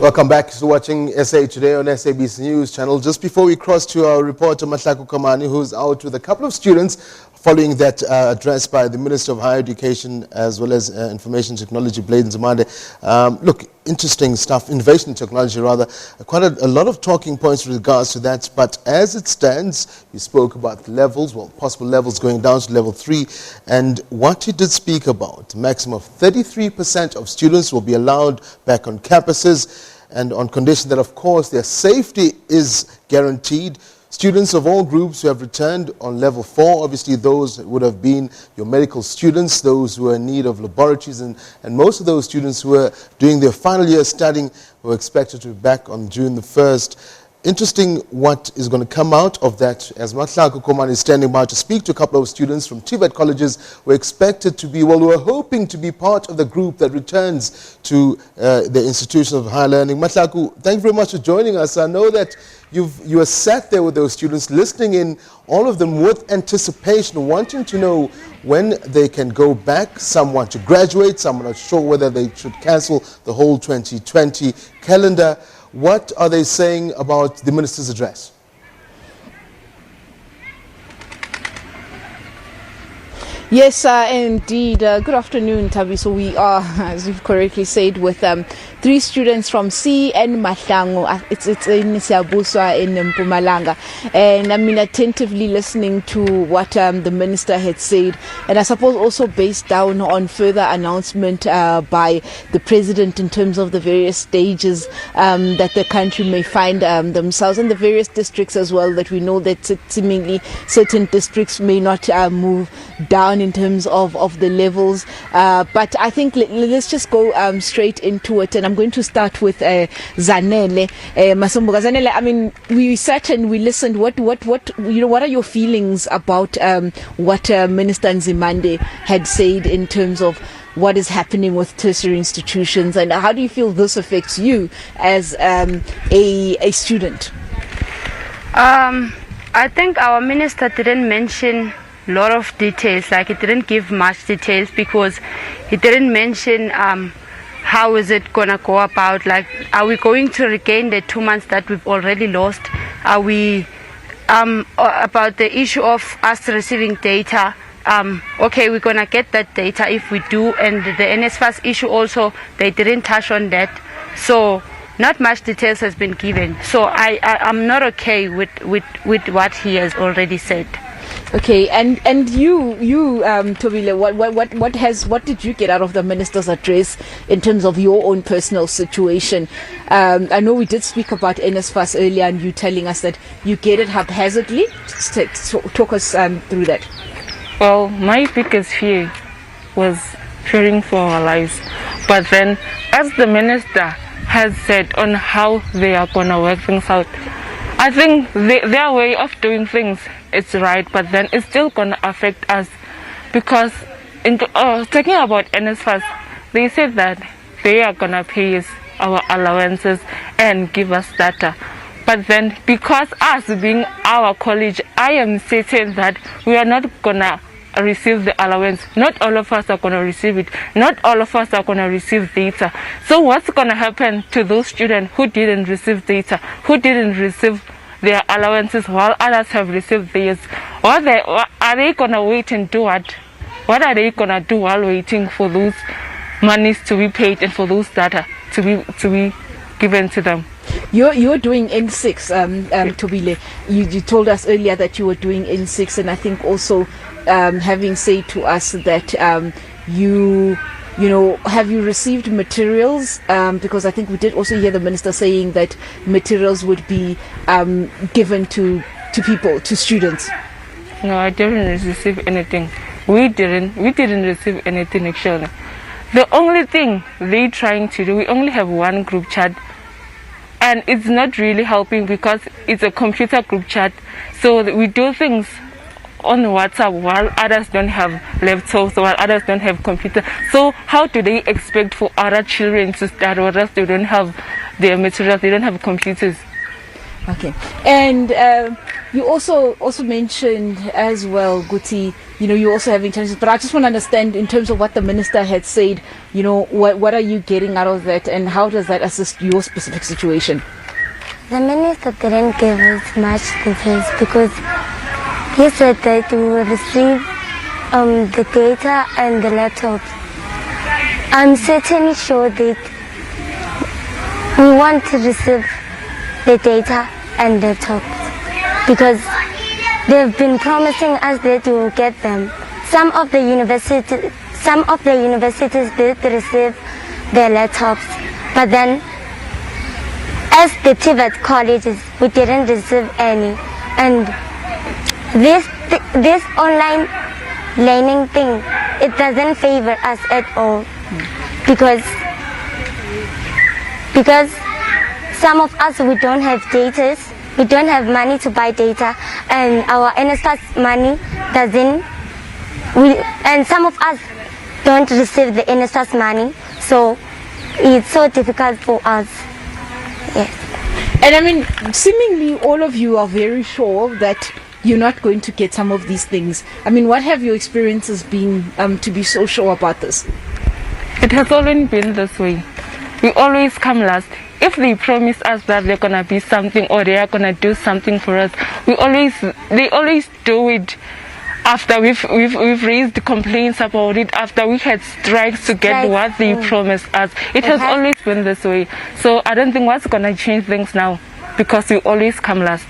Welcome back to watching SA Today on SABC News channel. Just before we cross to our reporter Mahlako Komane, who's out with a couple of students following that address by the Minister of Higher Education as well as Information Technology, Blade Nzimande. Look, interesting stuff, innovation technology rather, quite a lot of talking points with regards to that, but as it stands, he spoke about levels, well, possible levels going down to level 3, and what he did speak about, a maximum of 33% of students will be allowed back on campuses, and on condition that, of course, their safety is guaranteed. Students of all groups who have returned on level 4, obviously those would have been your medical students, those who are in need of laboratories, and most of those students who are doing their final year studying were expected to be back on June the 1st. Interesting what is going to come out of that, as Mahlako Komane is standing by to speak to a couple of students from TVET colleges. We're expected to be, well, we're hoping to be part of the group that returns to the institutions of higher learning. Mahlako, thank you very much for joining us. I know that you are sat there with those students, listening in, all of them with anticipation, wanting to know when they can go back, some want to graduate, some are not sure whether they should cancel the whole 2020 calendar. What are they saying about the minister's address? Yes, indeed. Good afternoon, Tabi. So we are, as you've correctly said, with 3 students from C and Mahlako. It's in Siabuswa in Mpumalanga. And I mean, attentively listening to what the minister had said. And I suppose also based down on further announcement by the president in terms of the various stages that the country may find themselves, and the various districts as well, that we know that seemingly certain districts may not move down in terms of the levels, but I think let's just go straight into it, and I'm going to start with Zanele Masumbuga. Zanele, I mean, we sat and we listened. What are your feelings about what Minister Nzimande had said in terms of what is happening with tertiary institutions, and how do you feel this affects you as a student? I think our minister didn't mention lot of details, like it didn't give much details, because he didn't mention how is it gonna go about, like are we going to regain the 2 months that we've already lost, are we about the issue of us receiving data, okay, we're gonna get that data if we do, and the NSFAS issue also, they didn't touch on that, so not much details has been given, so I'm not okay with what he has already said. Okay, and you Tobile, what did you get out of the minister's address in terms of your own personal situation? I know we did speak about NSFAS earlier, and you telling us that you get it haphazardly. Talk us through that. Well, my biggest fear was fearing for our lives, but then as the minister has said on how they are gonna work things out, I think their way of doing things is right, but then it's still going to affect us, because talking about NSFAS, they said that they are going to pay us our allowances and give us data. But then because us being our college, I am certain that we are not going to receive the allowance. Not all of us are going to receive it. Not all of us are going to receive data. So what's going to happen to those students who didn't receive data, who didn't receive their allowances while others have received theirs? Are they going to wait and do what? What are they going to do while waiting for those monies to be paid and for those data to be given to them? You're doing N6, Tobile. You told us earlier that you were doing N6, and I think also having said to us that you know, have you received materials? Because I think we did also hear the minister saying that materials would be given to people, to students. No, I didn't receive anything. We didn't receive anything actually. The only thing they're trying to do, we only have one group chat, and it's not really helping because it's a computer group chat. So we do things on WhatsApp while others don't have laptops, while others don't have computers. So how do they expect for other children to start, whereas they don't have their materials, they don't have computers? Okay. And you also mentioned as well, Guti, you're also having challenges. But I just want to understand in terms of what the minister had said, what are you getting out of that, and how does that assist your specific situation? The minister didn't give us much details because he said that we will receive the data and the laptops. I'm certainly sure that we want to receive the data and laptops because they've been promising us that we will get them. Some of the universities did receive their laptops, but then as the TVET colleges, we didn't receive any. And this online learning thing, it doesn't favor us at all because some of us, we don't have data, we don't have money to buy data, and our NSFAS money and some of us don't receive the NSFAS money, so it's so difficult for us. Yes. And I mean, seemingly all of you are very sure that you're not going to get some of these things. I mean, what have your experiences been to be so sure about this? It has always been this way. We always come last. If they promise us that they're gonna be something or they are gonna do something for us, they always do it after we've raised complaints about it, after we had strikes to get what they promised us. It has always been this way. So I don't think what's gonna change things now, because we always come last.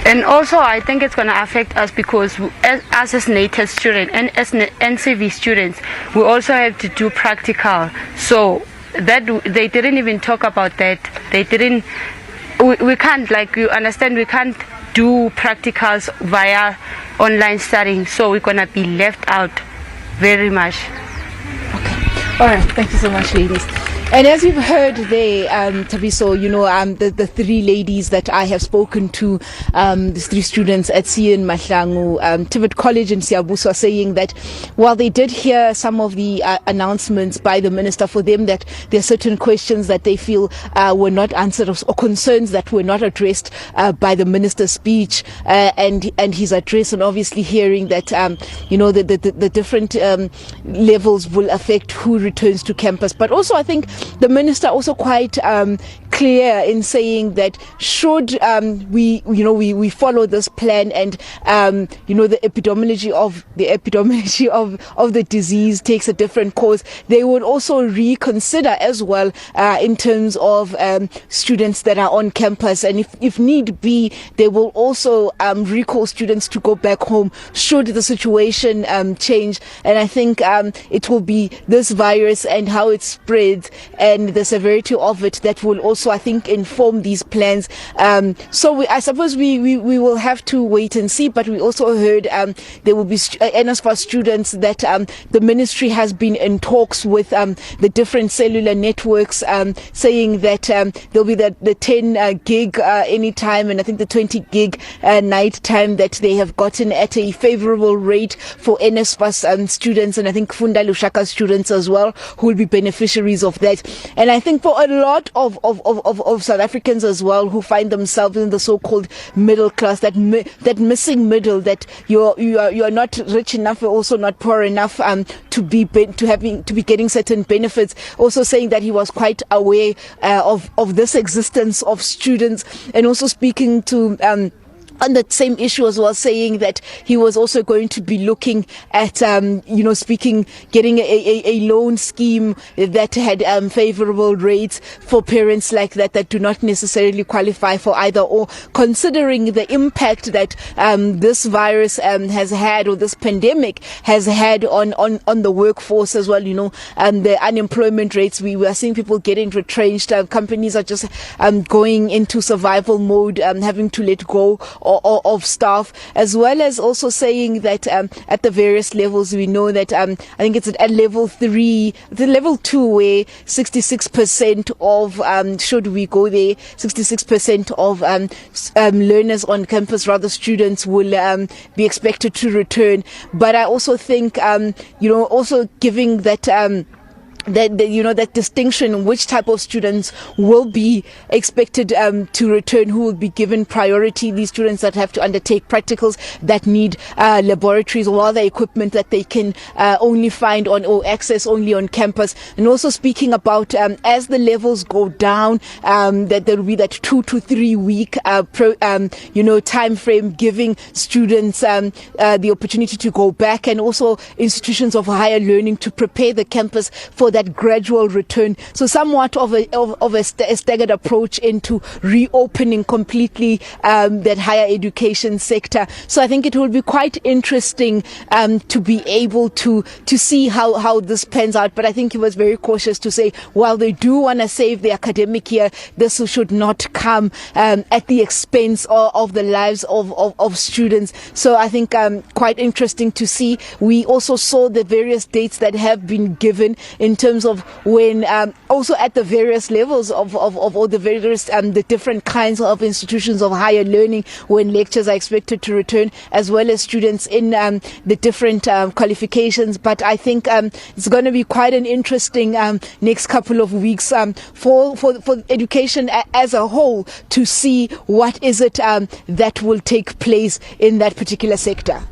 And also, I think it's going to affect us because as native students and as NCV students, we also have to do practical. So that they didn't even talk about that. They didn't. We can't, like you understand, we can't do practicals via online studying. So we're going to be left out very much. Okay. All right. Thank you so much, ladies. And as you've heard there, Tabiso, the three ladies that I have spoken to, the three students at CN Mahlako, TVET College in Siyabuso, are saying that while they did hear some of the announcements by the minister, for them that there are certain questions that they feel were not answered, or concerns that were not addressed by the minister's speech and his address, and obviously hearing that the different levels will affect who returns to campus. But also, I think the minister also quite clear in saying that should we follow this plan and the epidemiology of the disease takes a different course, they would also reconsider as well in terms of students that are on campus, and if need be, they will also recall students to go back home should the situation change. And I think it will be this virus and how it spreads and the severity of it that will also, I think, inform these plans. I suppose we will have to wait and see, but we also heard there will be NSFAS students that the ministry has been in talks with the different cellular networks, saying that there'll be the 10 gig anytime, and I think the 20 gig night time that they have gotten at a favorable rate for NSFAS students, and I think Funda Lushaka students as well, who will be beneficiaries of that. And I think for a lot of South Africans as well, who find themselves in the so-called middle class, that missing middle, that you are not rich enough, you're also not poor enough to be getting certain benefits. Also saying that he was quite aware of this existence of students, and also speaking to on that same issue as well, saying that he was also going to be looking at, getting a loan scheme that had favorable rates for parents like that do not necessarily qualify for either or, considering the impact that this virus has had, or this pandemic has had on the workforce as well. The unemployment rates, we were seeing people getting retrenched. Companies are just going into survival mode, having to let go of staff, as well as also saying that at the various levels, we know that I think it's at level 3, the level 2, where 66% of should we go there, 66% of learners on campus, rather students, will be expected to return. But I also think also giving that that distinction, which type of students will be expected to return, who will be given priority. These students that have to undertake practicals, that need laboratories or other equipment that they can only find on or access only on campus. And also speaking about as the levels go down, that there will be that 2 to 3 week time frame, giving students the opportunity to go back, and also institutions of higher learning to prepare the campus for that gradual return. So somewhat of a staggered approach into reopening completely that higher education sector. So I think it will be quite interesting to be able to see how this pans out. But I think he was very cautious to say, while they do want to save the academic year, this should not come at the expense of the lives of students. So I think quite interesting to see. We also saw the various dates that have been given in terms of when also at the various levels of all the various the different kinds of institutions of higher learning, when lectures are expected to return, as well as students in the different qualifications. But I think it's going to be quite an interesting next couple of weeks for education as a whole, to see what is it that will take place in that particular sector.